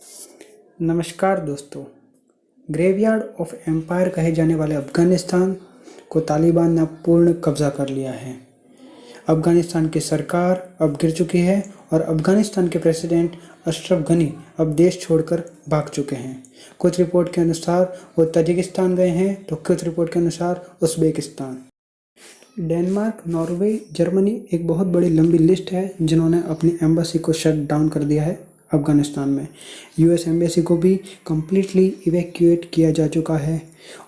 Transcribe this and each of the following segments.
नमस्कार दोस्तों। Graveyard of empire कहे जाने वाले अफ़गानिस्तान को तालिबान ने अब पूर्ण कब्ज़ा कर लिया है। अफ़गानिस्तान की सरकार अब गिर चुकी है और अफ़गानिस्तान के प्रेसिडेंट अशरफ गनी अब देश छोड़कर भाग चुके हैं। कुछ रिपोर्ट के अनुसार वो ताजिकिस्तान गए हैं तो कुछ रिपोर्ट के अनुसार उज़्बेकिस्तान। डेनमार्क, नॉर्वे, जर्मनी एक बहुत बड़ी लंबी लिस्ट है जिन्होंने अपनी एम्बेसी को शट डाउन कर दिया है अफ़गानिस्तान में। यूएस एम्बेसी को भी कम्प्लीटली इवैक्यूएट किया जा चुका है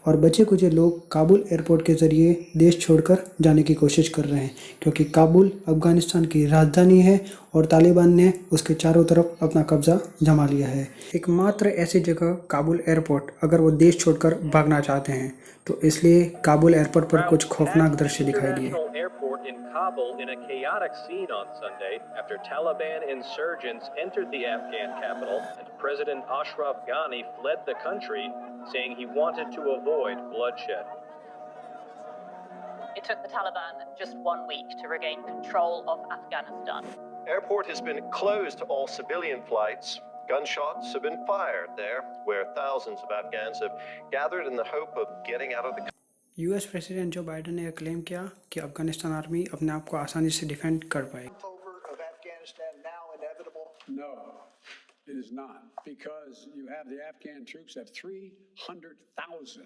और बचे कुछ लोग काबुल एयरपोर्ट के ज़रिए देश छोड़कर जाने की कोशिश कर रहे हैं क्योंकि काबुल अफ़गानिस्तान की राजधानी है और तालिबान ने उसके चारों तरफ अपना कब्ज़ा जमा लिया है। एकमात्र ऐसी जगह काबुल एयरपोर्ट अगर वो देश छोड़कर भागना चाहते हैं तो इसलिए काबुल एयरपोर्ट पर कुछ खौफनाक दृश्य दिखाई दिए। Airport in Kabul in a chaotic scene on Sunday after Taliban insurgents entered the Afghan capital and President Ashraf Ghani fled the country, saying he wanted to avoid bloodshed. It took the Taliban just 1 week to regain control of Afghanistan. Airport has been closed to all civilian flights. Gunshots have been fired there, where thousands of Afghans have gathered in the hope of getting out of the country. US president जो Biden ने claim किया कि Afghanistan army अपने आप को आसानी से defend कर पाएगी। No, it is not, because you have the Afghan troops have 300,000 as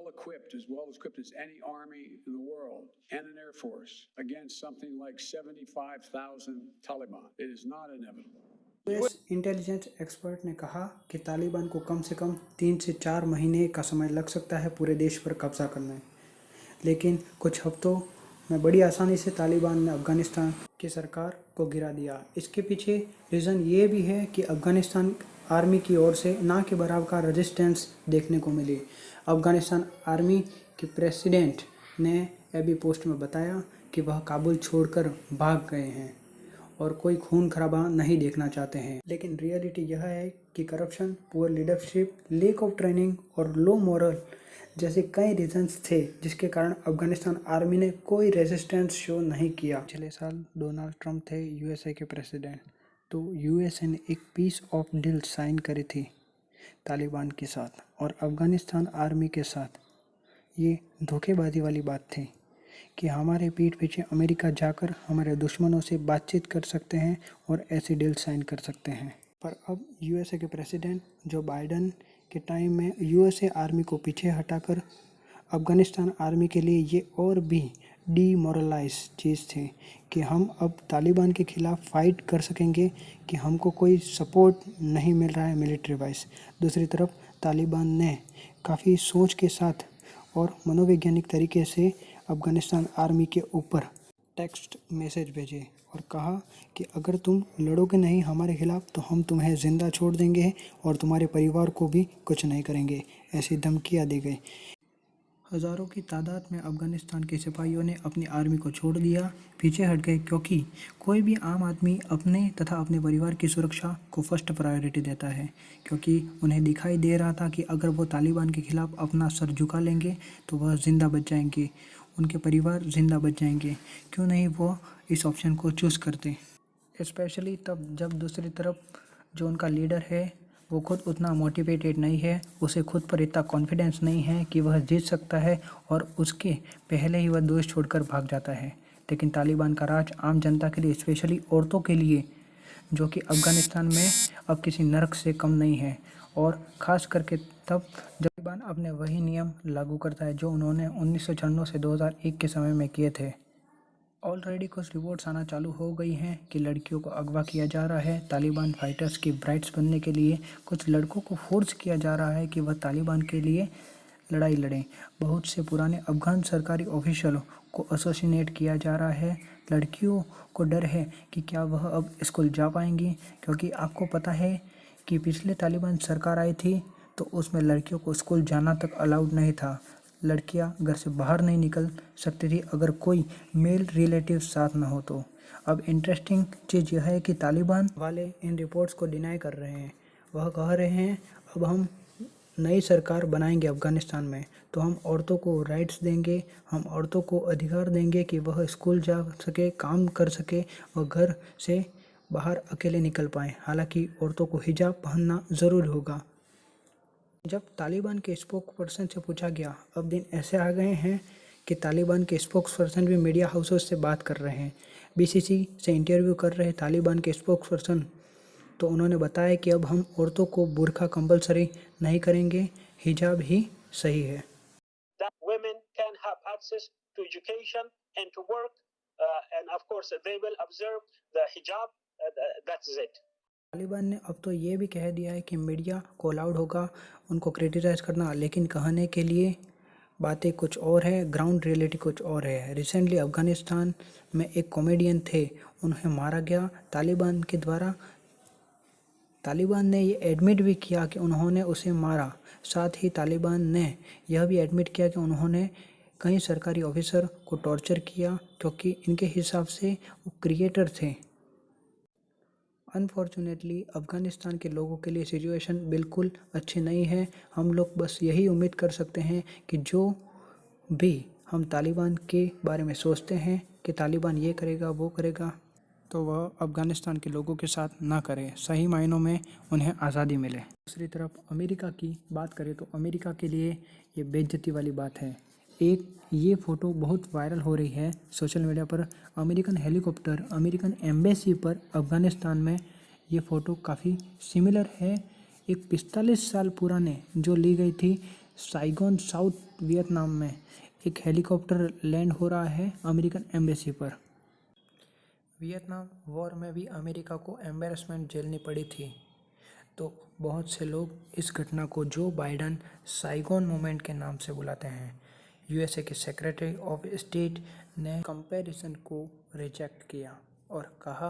equipped as any army in the world, and an air force against something like 75,000 Taliban. It is not inevitable. US intelligence expert ने कहा कि तालिबान को कम से कम 3 से 4 महीने का समय लग सकता है पूरे देश पर कब्जा करने, लेकिन कुछ हफ्तों में बड़ी आसानी से तालिबान ने अफ़गानिस्तान की सरकार को गिरा दिया। इसके पीछे रीज़न ये भी है कि अफ़गानिस्तान आर्मी की ओर से ना के बराबर का रेजिस्टेंस देखने को मिली। अफ़गानिस्तान आर्मी के प्रेसिडेंट ने अभी पोस्ट में बताया कि वह काबुल छोड़कर भाग गए हैं और कोई खून खराबा नहीं देखना चाहते हैं, लेकिन रियलिटी यह है कि corruption, poor leadership, lack of training और लो मॉरल जैसे कई रीजंस थे जिसके कारण अफ़गानिस्तान आर्मी ने कोई रेजिस्टेंस शो नहीं किया। पिछले साल डोनाल्ड ट्रंप थे यूएसए के प्रेसिडेंट, तो यूएसए ने एक पीस ऑफ डील साइन करी थी तालिबान के साथ और अफ़गानिस्तान आर्मी के साथ। ये धोखेबाजी वाली बात थी कि हमारे पीठ पीछे अमेरिका जाकर हमारे दुश्मनों से बातचीत कर सकते हैं और ऐसी डील साइन कर सकते हैं। पर अब यूएसए के प्रेसिडेंट जो बाइडन के टाइम में यूएसए आर्मी को पीछे हटाकर अफ़गानिस्तान आर्मी के लिए ये और भी डीमोरलाइज चीज़ थी कि हम अब तालिबान के ख़िलाफ़ फ़ाइट कर सकेंगे कि हमको कोई सपोर्ट नहीं मिल रहा है मिलिट्री वाइज। दूसरी तरफ तालिबान ने काफ़ी सोच के साथ और मनोवैज्ञानिक तरीके से अफ़गानिस्तान आर्मी के ऊपर टेक्स्ट मैसेज भेजे और कहा कि अगर तुम लड़ोगे नहीं हमारे खिलाफ़ तो हम तुम्हें ज़िंदा छोड़ देंगे और तुम्हारे परिवार को भी कुछ नहीं करेंगे, ऐसी धमकियाँ दी गई। हज़ारों की तादाद में अफ़गानिस्तान के सिपाहियों ने अपनी आर्मी को छोड़ दिया, पीछे हट गए क्योंकि कोई भी आम आदमी अपने तथा अपने परिवार की सुरक्षा को फर्स्ट प्रायोरिटी देता है, क्योंकि उन्हें दिखाई दे रहा था कि अगर वो तालिबान के ख़िलाफ़ अपना सर झुका लेंगे तो वह ज़िंदा बच जाएंगे, उनके परिवार ज़िंदा बच जाएंगे। क्यों नहीं वो इस ऑप्शन को चूज़ करते, स्पेशली तब जब दूसरी तरफ जो उनका लीडर है वो खुद उतना मोटिवेटेड नहीं है, उसे खुद पर इतना कॉन्फिडेंस नहीं है कि वह जीत सकता है और उसके पहले ही वह देश छोड़कर भाग जाता है। लेकिन तालिबान का राज आम जनता के लिए, स्पेशली औरतों के लिए, जो कि अफ़गानिस्तान में अब किसी नरक से कम नहीं है, और ख़ास करके तब जब तालिबान अपने वही नियम लागू करता है जो उन्होंने 1996 से 2001 के समय में किए थे। ऑलरेडी कुछ रिपोर्ट्स आना चालू हो गई हैं कि लड़कियों को अगवा किया जा रहा है तालिबान फाइटर्स की ब्राइड्स बनने के लिए। कुछ लड़कों को फोर्स किया जा रहा है कि वह तालिबान के लिए लड़ाई लड़ें। बहुत से पुराने अफ़गान सरकारी ऑफिशियलों को असोसिनेट किया जा रहा है। लड़कियों को डर है कि क्या वह अब स्कूल जा पाएंगी, क्योंकि आपको पता है कि पिछले तालिबान सरकार आई थी तो उसमें लड़कियों को स्कूल जाना तक अलाउड नहीं था। लड़कियां घर से बाहर नहीं निकल सकती थी अगर कोई मेल रिलेटिव साथ ना हो तो। अब इंटरेस्टिंग चीज़ यह है कि तालिबान वाले इन रिपोर्ट्स को डिनाई कर रहे हैं। वह कह रहे हैं अब हम नई सरकार बनाएंगे अफ़गानिस्तान में तो हम औरतों को राइट्स देंगे, हम औरतों को अधिकार देंगे कि वह स्कूल जा सके, काम कर सके और घर से बाहर अकेले निकल पाएं। हालांकि औरतों को हिजाब पहनना ज़रूरी होगा। जब तालिबान के स्पोक्स पर्सन से पूछा गया, अब दिन ऐसे आ गए हैं कि तालिबान के स्पोक्स पर्सन भी मीडिया हाउसेस से बात कर रहे हैं। बीसीसी से इंटरव्यू कर रहे तालिबान के स्पोक्स पर्सन तो उन्होंने बताया कि अब हम औरतों को बुर्का कंपलसरी नहीं करेंगे, हिजाब ही सही है। That women can have access to education and to work, and of course they will observe the hijab. That's it. Taliban ने अब तो ये भी कह दिया है कि मीडिया को अलाउड होगा उनको क्रिटिसाइज़ करना, लेकिन कहने के लिए बातें कुछ और है, ग्राउंड रियलिटी कुछ और है। रिसेंटली अफ़गानिस्तान में एक कॉमेडियन थे, उन्हें मारा गया तालिबान के द्वारा। तालिबान ने ये एडमिट भी किया कि उन्होंने उसे मारा। साथ ही तालिबान ने यह भी एडमिट किया कि उन्होंने कई सरकारी ऑफिसर को टॉर्चर किया, क्योंकि इनके हिसाब से वो क्रिएटर थे। अनफॉर्चुनेटली अफ़गानिस्तान के लोगों के लिए सिचुएशन बिल्कुल अच्छी नहीं है। हम लोग बस यही उम्मीद कर सकते हैं कि जो भी हम तालिबान के बारे में सोचते हैं कि तालिबान ये करेगा वो करेगा, तो वह अफ़गानिस्तान के लोगों के साथ ना करे, सही मायनों में उन्हें आज़ादी मिले। दूसरी तरफ अमेरिका की बात करें तो अमेरिका के लिए ये बेइज्जती वाली बात है। एक ये फ़ोटो बहुत वायरल हो रही है सोशल मीडिया पर। अमेरिकन हेलीकॉप्टर अमेरिकन एम्बेसी पर अफ़गानिस्तान में ये फ़ोटो काफ़ी सिमिलर है। एक 45 साल पुराने जो ली गई थी साइगोन साउथ वियतनाम में एक हेलीकॉप्टर लैंड हो रहा है अमेरिकन एम्बेसी पर। वियतनाम वॉर में भी अमेरिका को एम्बैरेसमेंट झेलनी पड़ी थी। तो बहुत से लोग इस घटना को जो बाइडन साइगोन मूवमेंट के नाम से बुलाते हैं। यूएसए के सेक्रेटरी ऑफ स्टेट ने कंपैरिजन को रिजेक्ट किया और कहा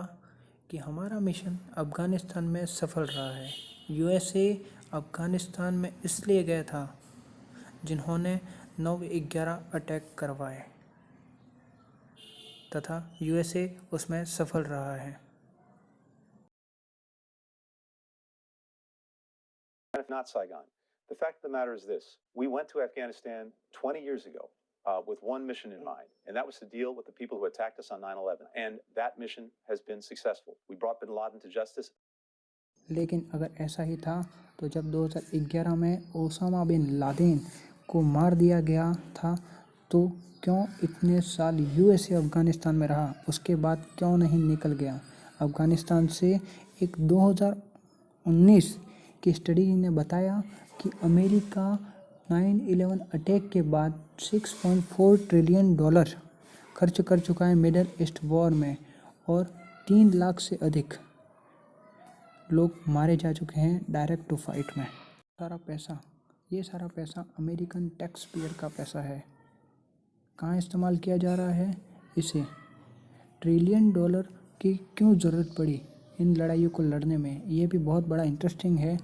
कि हमारा मिशन अफ़गानिस्तान में सफल रहा है। यूएसए अफ़गानिस्तान में इसलिए गया था जिन्होंने 9/11 अटैक करवाए तथा यूएसए उसमें सफल रहा है। Not Saigon. The fact of the matter is this: we went to Afghanistan 20 years ago with one mission in mind, and that was to deal with the people who attacked us on 9/11. And that mission has been successful. We brought bin Laden to justice. लेकिन अगर ऐसा ही था तो जब 2011 में Osama bin Laden को मार दिया गया था तो क्यों इतने साल यूएसए अफ़गानिस्तान में रहा, उसके बाद क्यों नहीं निकल गया अफ़गानिस्तान से। एक 2019 की स्टडी ने बताया कि अमेरिका 9/11 अटैक के बाद $6.4 ट्रिलियन खर्च कर चुका है मिडल ईस्ट वॉर में और 3 लाख से अधिक लोग मारे जा चुके हैं डायरेक्ट टू फाइट में। ये सारा पैसा अमेरिकन टैक्स पेयर का पैसा है। कहाँ इस्तेमाल किया जा रहा है इसे? $1 ट्रिलियन की क्यों ज़रूरत पड़ी इन लड़ाइयों को लड़ने में, ये भी बहुत बड़ा इंटरेस्टिंग है।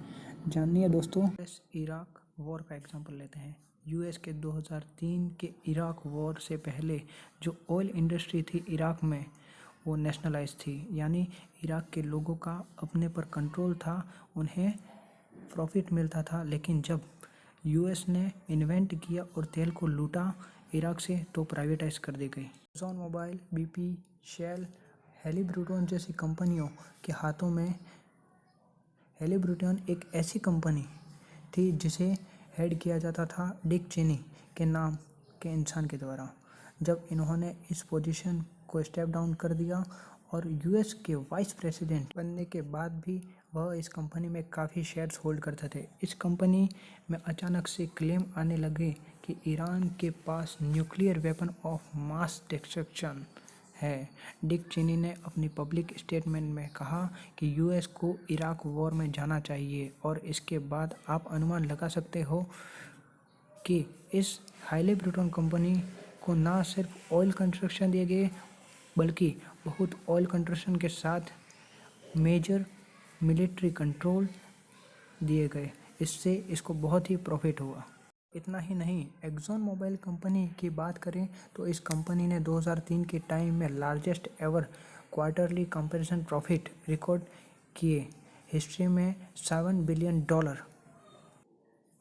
जानिए दोस्तों, इराक वॉर का एग्जांपल लेते हैं। यूएस के 2003 के इराक वॉर से पहले जो ऑयल इंडस्ट्री थी इराक में वो नेशनलाइज थी, यानी इराक के लोगों का अपने पर कंट्रोल था, उन्हें प्रॉफिट मिलता था। लेकिन जब यूएस ने इन्वेंट किया और तेल को लूटा इराक से तो प्राइवेटाइज कर दी गई। एक्सॉन मोबाइल, BP, शेल, हैलिब्रिटॉन जैसी कंपनियों के हाथों में। हैलिब्रिटॉन एक ऐसी कंपनी थी जिसे हेड किया जाता था डिक चेनी के नाम के इंसान के द्वारा। जब इन्होंने इस पोजीशन को स्टेप डाउन कर दिया और यूएस के वाइस प्रेसिडेंट बनने के बाद भी वह इस कंपनी में काफ़ी शेयर्स होल्ड करते थे। इस कंपनी में अचानक से क्लेम आने लगे कि ईरान के पास nuclear weapon of mass destruction है। डिक चेनी ने अपनी पब्लिक स्टेटमेंट में कहा कि यूएस को इराक वॉर में जाना चाहिए और इसके बाद आप अनुमान लगा सकते हो कि इस हैलिब्रिटॉन कंपनी को ना सिर्फ ऑयल कंस्ट्रक्शन दिए गए बल्कि बहुत ऑयल कंस्ट्रक्शन के साथ मेजर मिलिट्री कंट्रोल दिए गए। इससे इसको बहुत ही प्रॉफिट हुआ। इतना ही नहीं, एक्सॉन मोबाइल कंपनी की बात करें तो इस कंपनी ने 2003 के टाइम में largest ever quarterly comparison profit record किए, हिस्ट्री में $7 बिलियन।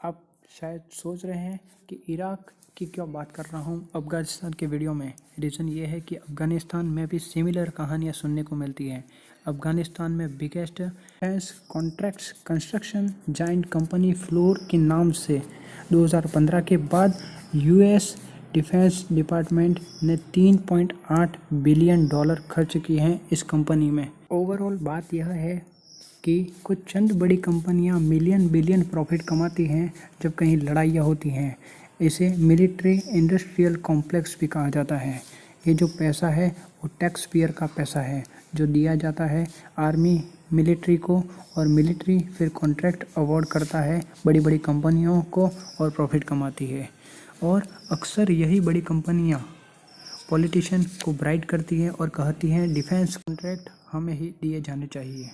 आप शायद सोच रहे हैं कि इराक की क्यों बात कर रहा हूँ अफ़गानिस्तान के वीडियो में। रीज़न ये है कि अफ़गानिस्तान में भी सिमिलर कहानियाँ सुनने को मिलती हैं। अफगानिस्तान में biggest defence contracts construction giant company floor के नाम से 2015 के बाद यूएस डिफेंस डिपार्टमेंट ने $3.8 बिलियन खर्च किए हैं इस कंपनी में। ओवरऑल बात यह है कि कुछ चंद बड़ी कंपनियां मिलियन बिलियन प्रॉफिट कमाती हैं जब कहीं लड़ाइयाँ होती हैं। इसे मिलिट्री इंडस्ट्रियल कॉम्प्लेक्स भी कहा जाता है। ये जो पैसा है वो टैक्स पेयर का पैसा है जो दिया जाता है आर्मी मिलिट्री को, और मिलिट्री फिर कॉन्ट्रैक्ट अवार्ड करता है बड़ी बड़ी कंपनियों को और प्रॉफिट कमाती है। और अक्सर यही बड़ी कंपनियां पॉलिटिशियन को ब्राइट करती हैं और कहती हैं डिफेंस कॉन्ट्रैक्ट हमें ही दिए जाने चाहिए,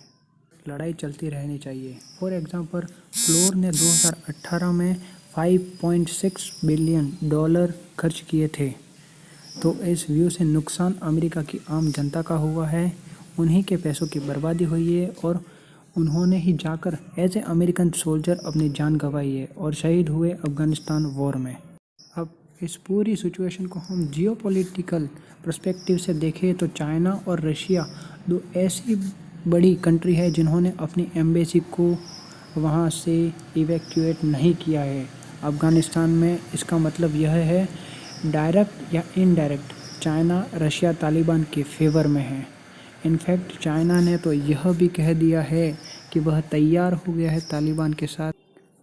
लड़ाई चलती रहनी चाहिए। फॉर एग्जांपल फ्लोर ने 2018 में $5.6 बिलियन खर्च किए थे। तो इस व्यू से नुकसान अमेरिका की आम जनता का हुआ है, उन्हीं के पैसों की बर्बादी हुई है और उन्होंने ही जाकर एज ए अमेरिकन सोल्जर अपनी जान गंवाई है और शहीद हुए अफगानिस्तान वॉर में। अब इस पूरी सिचुएशन को हम जियोपॉलिटिकल पर्सपेक्टिव से देखें तो चाइना और रशिया दो ऐसी बड़ी कंट्री है जिन्होंने अपनी एम्बेसी को वहाँ से इवैक्यूएट नहीं किया है अफ़गानिस्तान में। इसका मतलब यह है डायरेक्ट या इनडायरेक्ट चाइना रशिया तालिबान के फेवर में है। इनफैक्ट चाइना ने तो यह भी कह दिया है कि वह तैयार हो गया है तालिबान के साथ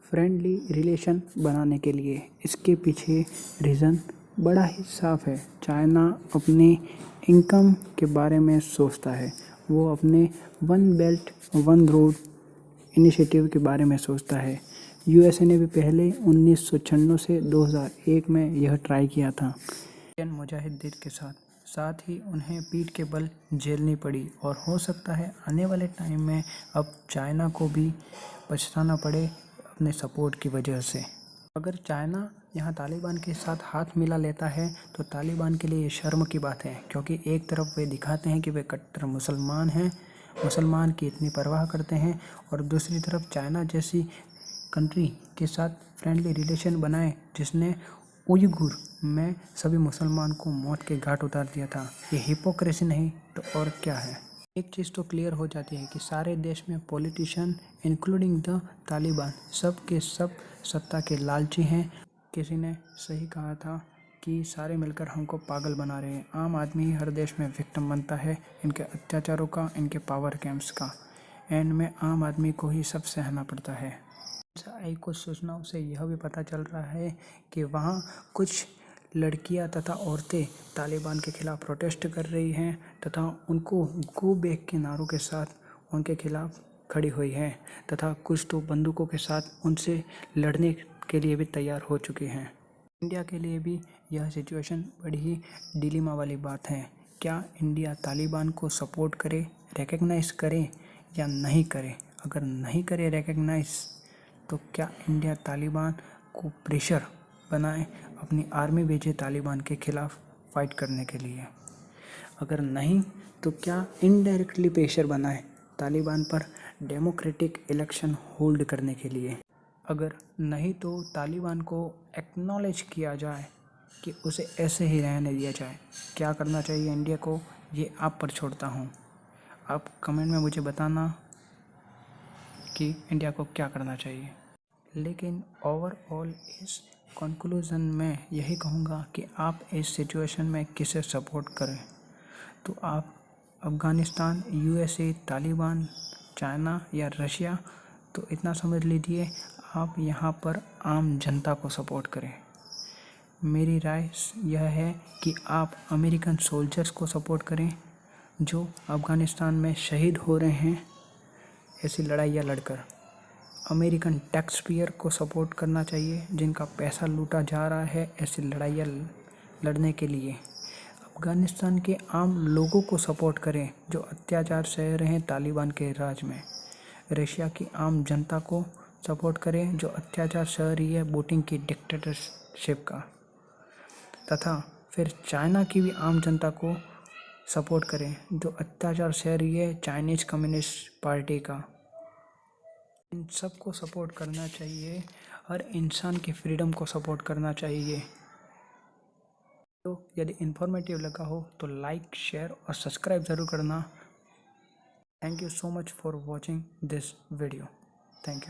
फ्रेंडली रिलेशन बनाने के लिए। इसके पीछे रीज़न बड़ा ही साफ है। चाइना अपने इनकम के बारे में सोचता है, वो अपने one belt one road initiative के बारे में सोचता है। यूएसए ने भी पहले 1996 से 2001 में यह ट्राई किया था इंडियन मुजाहिदीन के साथ ही उन्हें पीठ के बल झेलनी पड़ी और हो सकता है आने वाले टाइम में अब चाइना को भी पछताना पड़े अपने सपोर्ट की वजह से। अगर चाइना यहाँ तालिबान के साथ हाथ मिला लेता है तो तालिबान के लिए ये शर्म की बात है, क्योंकि एक तरफ वे दिखाते हैं कि वे कट्टर मुसलमान हैं, मुसलमान की इतनी परवाह करते हैं, और दूसरी तरफ चाइना जैसी कंट्री के साथ फ्रेंडली रिलेशन बनाए जिसने उइगुर में सभी मुसलमान को मौत के घाट उतार दिया था। ये हिपोक्रेसी नहीं तो और क्या है। एक चीज़ तो क्लियर हो जाती है कि सारे देश में पॉलिटिशियन इंक्लूडिंग द तालिबान सब के सब सत्ता के लालची हैं। किसी ने सही कहा था कि सारे मिलकर हमको पागल बना रहे हैं। आम आदमी हर देश में विक्टिम बनता है इनके अत्याचारों का, इनके पावर गेम्स का। एंड में आम आदमी को ही सब सहना पड़ता है। आई कुछ सूचनाओं से यह भी पता चल रहा है कि वहाँ कुछ लड़कियां तथा औरतें तालिबान के खिलाफ प्रोटेस्ट कर रही हैं तथा उनको गो बैक के नारों के साथ उनके खिलाफ खड़ी हुई हैं तथा कुछ तो बंदूकों के साथ उनसे लड़ने के लिए भी तैयार हो चुके हैं। इंडिया के लिए भी यह सिचुएशन बड़ी ही डिलेमा वाली बात है। क्या इंडिया तालिबान को सपोर्ट करे, रिकग्नाइज़ करे या नहीं करे? अगर नहीं करे रिकग्नाइज़ तो क्या इंडिया तालिबान को प्रेशर बनाए, अपनी आर्मी भेजे तालिबान के खिलाफ फाइट करने के लिए? अगर नहीं तो क्या इनडायरेक्टली प्रेशर बनाए तालिबान पर डेमोक्रेटिक इलेक्शन होल्ड करने के लिए? अगर नहीं तो तालिबान को एक्नॉलेज किया जाए कि उसे ऐसे ही रहने दिया जाए। क्या करना चाहिए इंडिया को, ये आप पर छोड़ता हूँ। आप कमेंट में मुझे बताना कि इंडिया को क्या करना चाहिए। लेकिन ओवरऑल इस कंक्लूज़न में यही कहूँगा कि आप इस सिचुएशन में किसे सपोर्ट करें। तो आप अफ़गानिस्तान, यूएसए, तालिबान, चाइना या रशिया, तो इतना समझ लीजिए आप यहाँ पर आम जनता को सपोर्ट करें। मेरी राय यह है कि आप अमेरिकन सोल्जर्स को सपोर्ट करें जो अफ़गानिस्तान में शहीद हो रहे हैं ऐसी लड़ाइयाँ लड़कर। अमेरिकन टैक्स पेयर को सपोर्ट करना चाहिए जिनका पैसा लूटा जा रहा है ऐसी लड़ाइयाँ लड़ने के लिए। अफ़गानिस्तान के आम लोगों को सपोर्ट करें जो अत्याचार सह रहे हैं तालिबान के राज में। रशिया की आम जनता को सपोर्ट करें जो अत्याचार सह रही है पुतिन की डिक्टेटरशिप का। तथा फिर चाइना की भी आम जनता को सपोर्ट करें जो अत्याचार सह रही है चाइनीज़ कम्युनिस्ट पार्टी का। इन सबको सपोर्ट करना चाहिए, हर इंसान की फ्रीडम को सपोर्ट करना चाहिए। तो यदि इन्फॉर्मेटिव लगा हो तो लाइक, शेयर और सब्सक्राइब ज़रूर करना। Thank you so much for watching this video. Thank you.